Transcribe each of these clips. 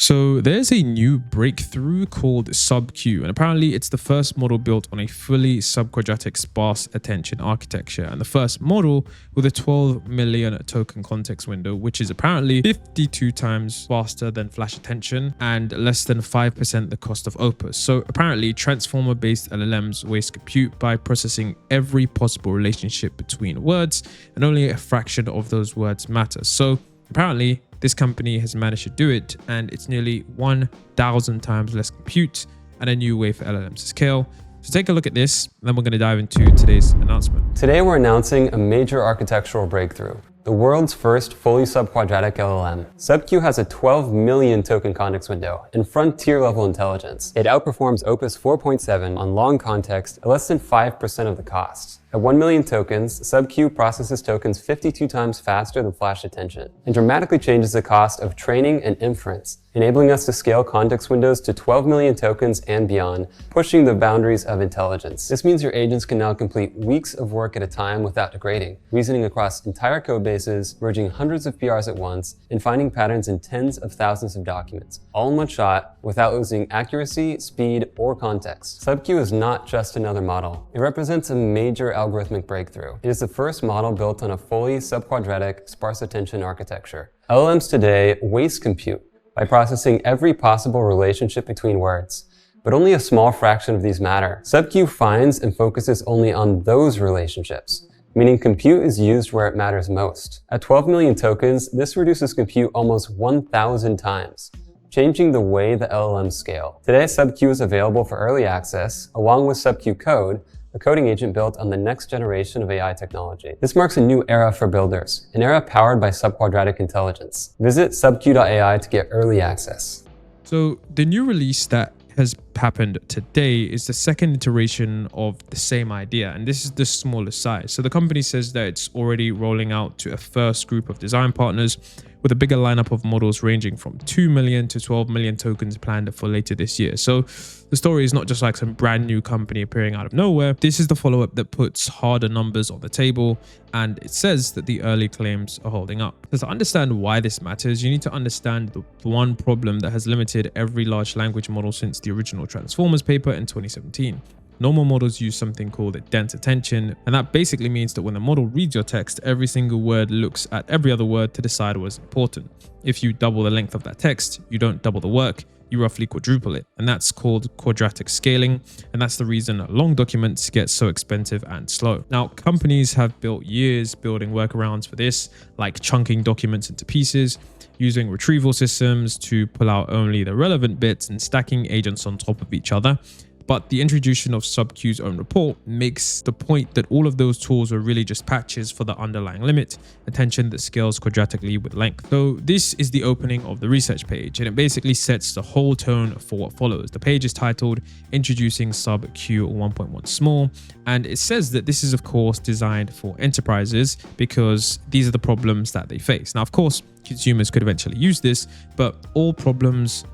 So there's a new breakthrough called SubQ, and apparently it's the first model built on a fully sub-quadratic sparse attention architecture, and the first model with a 12 million token context window, which is apparently 52 times faster than flash attention and less than 5% the cost of Opus. So apparently transformer-based LLMs waste compute by processing every possible relationship between words, and only a fraction of those words matter. So apparently this company has managed to do it, and it's nearly 1,000 times less compute and a new way for LLMs to scale. So take a look at this, and then we're going to dive into today's announcement. Today we're announcing a major architectural breakthrough, the world's first fully sub-quadratic LLM. SubQ has a 12 million token context window and frontier level intelligence. It outperforms Opus 4.7 on long context at less than 5% of the cost. At 1 million tokens, SubQ processes tokens 52 times faster than flash attention and dramatically changes the cost of training and inference, enabling us to scale context windows to 12 million tokens and beyond, pushing the boundaries of intelligence. This means your agents can now complete weeks of work at a time without degrading, reasoning across entire code bases, merging hundreds of PRs at once, and finding patterns in tens of thousands of documents, all in one shot without losing accuracy, speed, or context. SubQ is not just another model. It represents a major algorithmic breakthrough. It is the first model built on a fully sub-quadratic sparse attention architecture. LLMs today waste compute by processing every possible relationship between words, but only a small fraction of these matter. SubQ finds and focuses only on those relationships, meaning compute is used where it matters most. At 12 million tokens, this reduces compute almost 1,000 times, changing the way the LLMs scale. Today, SubQ is available for early access, along with SubQ Code, a coding agent built on the next generation of AI technology. This marks a new era for builders, an era powered by sub-quadratic intelligence. Visit subq.ai to get early access. So the new release that has happened today is the second iteration of the same idea, and this is the smaller size. So the company says that it's already rolling out to a first group of design partners, with a bigger lineup of models ranging from 2 million to 12 million tokens planned for later this year. So the story is not just like some brand new company appearing out of nowhere. This is the follow-up that puts harder numbers on the table, and it says that the early claims are holding up. So to understand why this matters, you need to understand the one problem that has limited every large language model since the original Transformers paper in 2017. Normal models use something called dense attention, and that basically means that when the model reads your text, every single word looks at every other word to decide what's important. If you double the length of that text, you don't double the work, you roughly quadruple it, and that's called quadratic scaling, and that's the reason long documents get so expensive and slow. Now, companies have built years building workarounds for this, like chunking documents into pieces, using retrieval systems to pull out only the relevant bits, and stacking agents on top of each other. But the introduction of SubQ's own report makes the point that all of those tools are really just patches for the underlying limit, attention that scales quadratically with length. So this is the opening of the research page, and it basically sets the whole tone for what follows. The page is titled Introducing SubQ 1.1 Small, and it says that this is of course designed for enterprises because these are the problems that they face. Now, of course, consumers could eventually use this, but all problems,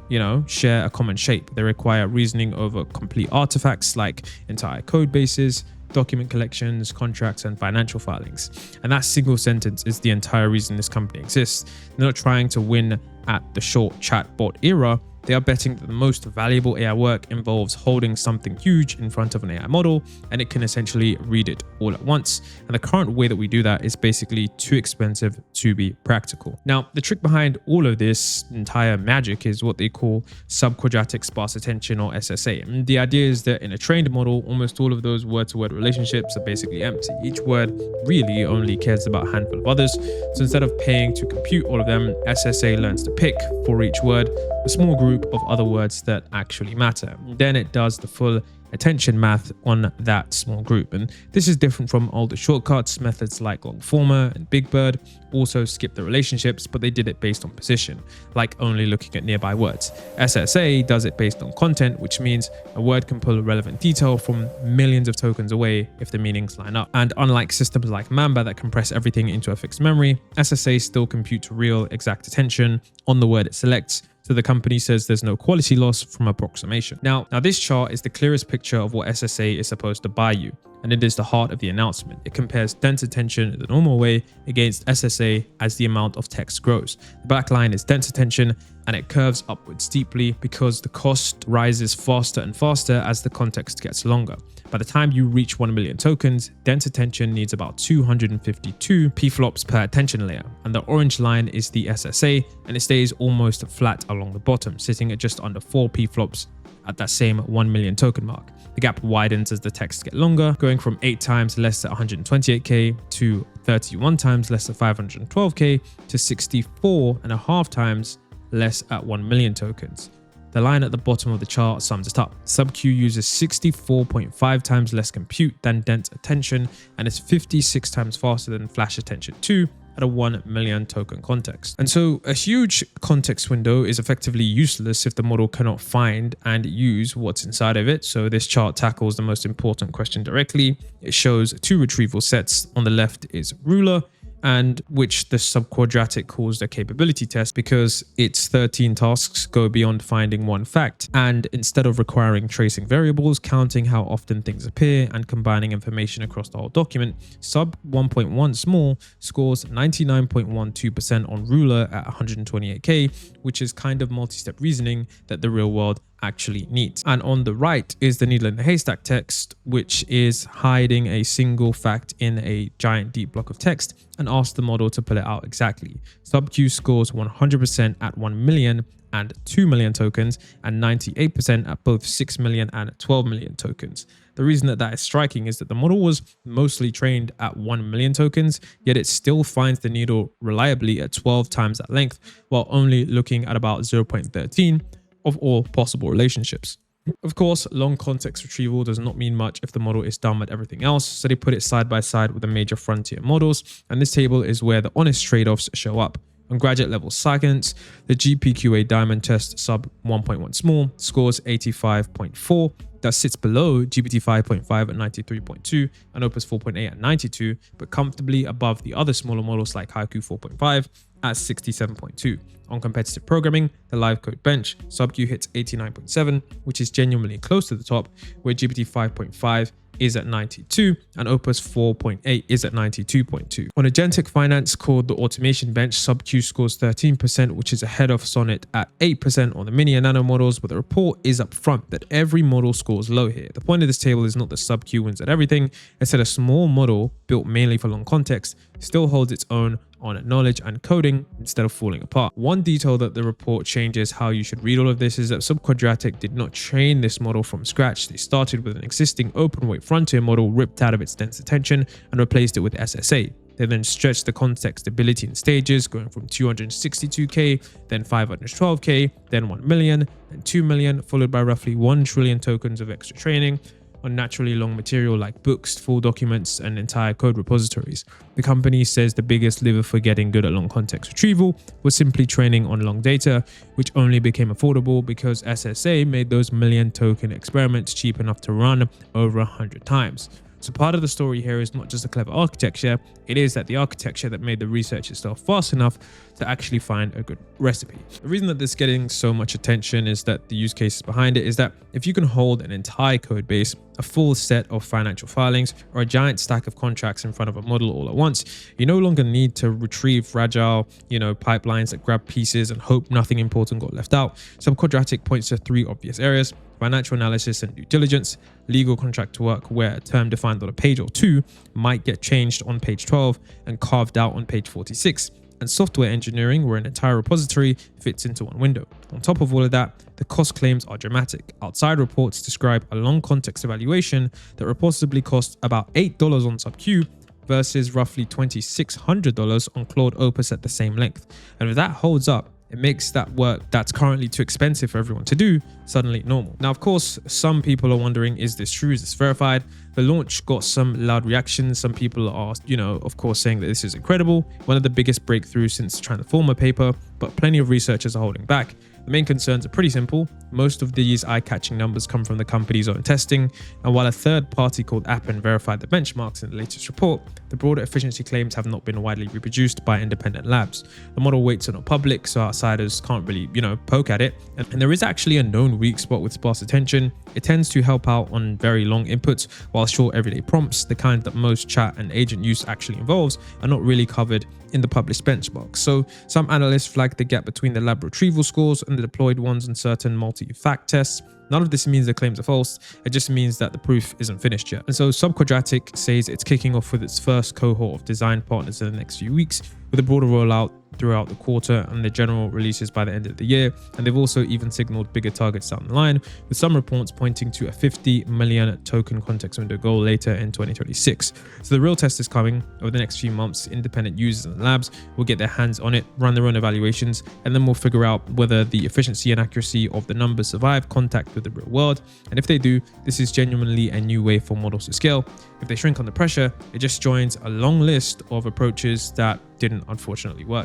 share a common shape. They require reasoning over complete artifacts like entire code bases, document collections, contracts, and financial filings. And that single sentence is the entire reason this company exists. They're not trying to win at the short chatbot era. They are betting that the most valuable AI work involves holding something huge in front of an AI model, and it can essentially read it all at once. And the current way that we do that is basically too expensive to be practical. Now, the trick behind all of this entire magic is what they call sub-quadratic sparse attention, or SSA. And the idea is that in a trained model, almost all of those word-to-word relationships are basically empty. Each word really only cares about a handful of others. So instead of paying to compute all of them, SSA learns to pick for each word a small group of other words that actually matter. Then it does the full attention math on that small group. And this is different from older shortcuts. Methods like Longformer and BigBird also skip the relationships, but they did it based on position, like only looking at nearby words. SSA does it based on content, which means a word can pull relevant detail from millions of tokens away if the meanings line up. And unlike systems like Mamba that compress everything into a fixed memory, SSA still computes real exact attention on the word it selects. So the company says there's no quality loss from approximation. Now this chart is the clearest picture of what SSA is supposed to buy you. and it is the heart of the announcement. It compares dense attention the normal way against SSA as the amount of text grows. The black line is dense attention, and it curves upwards steeply because the cost rises faster and faster as the context gets longer. By the time you reach 1 million tokens, dense attention needs about 252 pflops per attention layer, and the orange line is the SSA, and it stays almost flat along the bottom, sitting at just under 4 pflops at that same 1 million token mark. The gap widens as the texts get longer, going from 8 times less at 128k to 31 times less at 512k to 64.5 times less at 1 million tokens. The line at the bottom of the chart sums it up. SubQ uses 64.5 times less compute than dense attention and is 56 times faster than flash attention 2 at a 1 million token context. And so a huge context window is effectively useless if the model cannot find and use what's inside of it. So this chart tackles the most important question directly. It shows 2 retrieval sets. On the left is ruler, and which the sub-quadratic calls the capability test because its 13 tasks go beyond finding one fact. And instead of requiring tracing variables, counting how often things appear, and combining information across the whole document, sub 1.1 small scores 99.12% on ruler at 128k, which is kind of multi-step reasoning that the real world actually needs. And on the right is the needle in the haystack text, which is hiding a single fact in a giant deep block of text and asks the model to pull it out exactly. SubQ scores 100% at 1 million and 2 million tokens, and 98% at both 6 million and 12 million tokens. The reason that is striking is that the model was mostly trained at 1 million tokens, yet it still finds the needle reliably at 12 times that length, while only looking at about 0.13 of all possible relationships. Of course, long context retrieval does not mean much if the model is dumb at everything else, so they put it side by side with the major frontier models, and this table is where the honest trade-offs show up. On graduate level science, the GPQA diamond test sub 1.1 small scores 85.4. That sits below GPT 5.5 at 93.2 and Opus 4.8 at 92, but comfortably above the other smaller models like Haiku 4.5 at 67.2. On competitive programming, the live code bench, SubQ hits 89.7, which is genuinely close to the top, where GPT 5.5 is at 92 and Opus 4.8 is at 92.2. On agentic finance called the automation bench, SubQ scores 13%, which is ahead of Sonnet at 8% on the mini and nano models, but the report is up front that every model scores low here. The point of this table is not that SubQ wins at everything, it's that a small model built mainly for long context still holds its own on knowledge and coding instead of falling apart. One detail that the report changes how you should read all of this is that sub-quadratic did not train this model from scratch. They started with an existing open weight frontier model ripped out of its dense attention and replaced it with SSA. They then stretched the context ability in stages, going from 262k, then 512k, then 1 million, then 2 million, followed by roughly 1 trillion tokens of extra training on naturally long material like books, full documents, and entire code repositories. The company says the biggest lever for getting good at long context retrieval was simply training on long data, which only became affordable because SSA made those million token experiments cheap enough to run over 100 times. So part of the story here is not just a clever architecture, it is that the architecture that made the research itself fast enough to actually find a good recipe. The reason that this is getting so much attention is that the use cases behind it is that if you can hold an entire code base, a full set of financial filings, or a giant stack of contracts in front of a model all at once, you no longer need to retrieve fragile, pipelines that grab pieces and hope nothing important got left out. Sub-quadratic points to 3 obvious areas: financial analysis and due diligence, legal contract work where a term defined on a page or 2 might get changed on page 12 and carved out on page 46, and software engineering where an entire repository fits into one window. On top of all of that, the cost claims are dramatic. Outside reports describe a long context evaluation that reportedly costs about $8 on SubQ versus roughly $2,600 on Claude Opus at the same length. And if that holds up, it makes that work that's currently too expensive for everyone to do suddenly normal. Now, of course, some people are wondering, is this true? Is this verified? The launch got some loud reactions. Some people are, of course, saying that this is incredible, one of the biggest breakthroughs since the Transformer paper, but plenty of researchers are holding back. The main concerns are pretty simple. most of these eye-catching numbers come from the company's own testing, and while a third party called Appen verified the benchmarks in the latest report, the broader efficiency claims have not been widely reproduced by independent labs. The model weights are not public, so outsiders can't really, poke at it. And there is actually a known weak spot with sparse attention. It tends to help out on very long inputs, while short everyday prompts, the kind that most chat and agent use actually involves, are not really covered in the published benchmarks. So some analysts flag the gap between the lab retrieval scores and the deployed ones on certain multi-fact tests. None of this means the claims are false, it just means that the proof isn't finished yet. And so sub-quadratic says it's kicking off with its first cohort of design partners in the next few weeks, with a broader rollout throughout the quarter and the general releases by the end of the year. And they've also even signaled bigger targets down the line, with some reports pointing to a 50 million token context window goal later in 2026. So the real test is coming over the next few months. Independent users and labs will get their hands on it, run their own evaluations, and then we'll figure out whether the efficiency and accuracy of the numbers survive contact with the real world. And if they do, this is genuinely a new way for models to scale. If they shrink under pressure, it just joins a long list of approaches that didn't unfortunately work.